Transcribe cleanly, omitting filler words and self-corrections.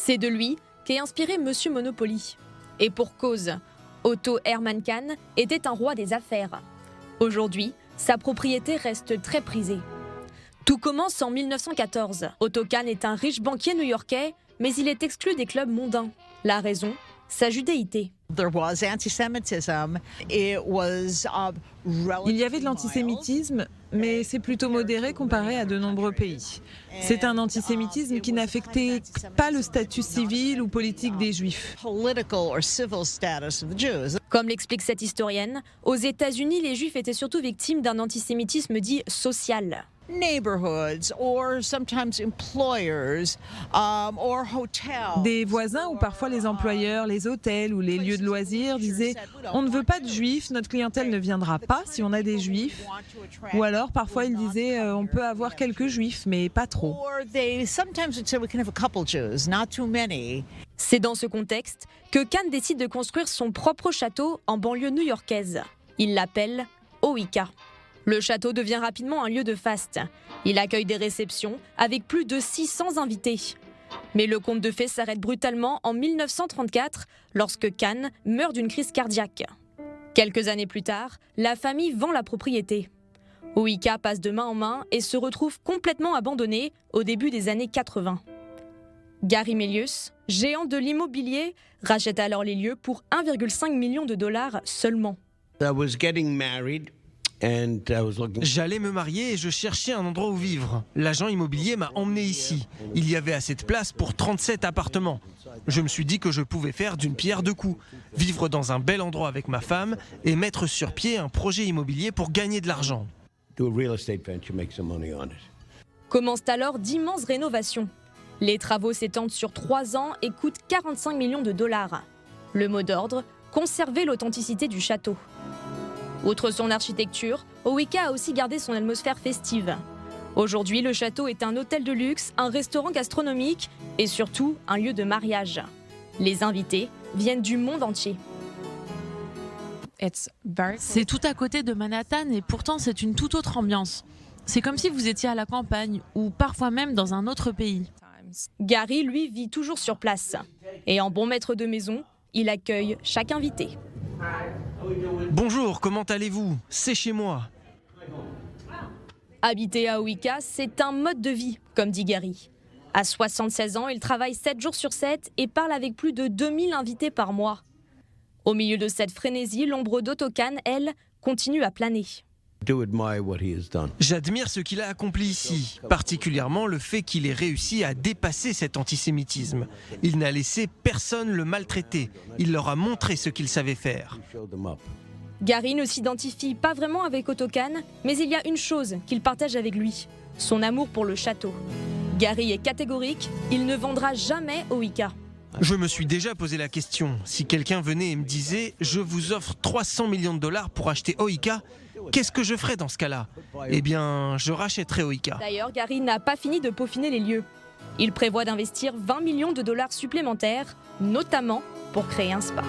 C'est de lui qu'est inspiré Monsieur Monopoly. Et pour cause, Otto Hermann Kahn était un roi des affaires. Aujourd'hui, sa propriété reste très prisée. Tout commence en 1914. Otto Kahn est un riche banquier new-yorkais, mais il est exclu des clubs mondains. La raison, sa judéité. Il y avait de l'antisémitisme, mais c'est plutôt modéré comparé à de nombreux pays. C'est un antisémitisme qui n'affectait pas le statut civil ou politique des Juifs. Comme l'explique cette historienne, aux États-Unis, les Juifs étaient surtout victimes d'un antisémitisme dit social. Des voisins ou parfois les employeurs, les hôtels ou les lieux de loisirs disaient « on ne veut pas de juifs, notre clientèle ne viendra pas si on a des juifs ». Ou alors parfois ils disaient « on peut avoir quelques juifs, mais pas trop ». C'est dans ce contexte que Kahn décide de construire son propre château en banlieue new-yorkaise. Il l'appelle Oika. Le château devient rapidement un lieu de faste. Il accueille des réceptions avec plus de 600 invités. Mais le conte de fées s'arrête brutalement en 1934 lorsque Kahn meurt d'une crise cardiaque. Quelques années plus tard, la famille vend la propriété. Oika passe de main en main et se retrouve complètement abandonnée au début des années 80. Gary Melius, géant de l'immobilier, rachète alors les lieux pour 1,5 million de dollars seulement. J'allais me marier et je cherchais un endroit où vivre. L'agent immobilier m'a emmené ici. Il y avait assez de place pour 37 appartements. Je me suis dit que je pouvais faire d'une pierre deux coups. Vivre dans un bel endroit avec ma femme et mettre sur pied un projet immobilier pour gagner de l'argent. Commencent alors d'immenses rénovations. Les travaux s'étendent sur 3 ans et coûtent 45 millions de dollars. Le mot d'ordre, conserver l'authenticité du château. Outre son architecture, Oika a aussi gardé son atmosphère festive. Aujourd'hui, le château est un hôtel de luxe, un restaurant gastronomique et surtout un lieu de mariage. Les invités viennent du monde entier. C'est tout à côté de Manhattan et pourtant c'est une toute autre ambiance. C'est comme si vous étiez à la campagne ou parfois même dans un autre pays. Gary, lui, vit toujours sur place. Et en bon maître de maison, il accueille chaque invité. Bonjour, comment allez-vous? C'est chez moi. Habiter à Oika, c'est un mode de vie, comme dit Gary. À 76 ans, il travaille 7 jours sur 7 et parle avec plus de 2000 invités par mois. Au milieu de cette frénésie, l'ombre d'Otto Kahn, elle, continue à planer. J'admire ce qu'il a accompli ici, particulièrement le fait qu'il ait réussi à dépasser cet antisémitisme. Il n'a laissé personne le maltraiter. Il leur a montré ce qu'il savait faire. Gary ne s'identifie pas vraiment avec Otto Kahn, mais il y a une chose qu'il partage avec lui, son amour pour le château. Gary est catégorique, il ne vendra jamais Oika. Je me suis déjà posé la question. Si quelqu'un venait et me disait « Je vous offre 300 millions de dollars pour acheter Oika », qu'est-ce que je ferais dans ce cas-là? Eh bien, je rachèterais Oika. D'ailleurs, Gary n'a pas fini de peaufiner les lieux. Il prévoit d'investir 20 millions de dollars supplémentaires, notamment pour créer un spa.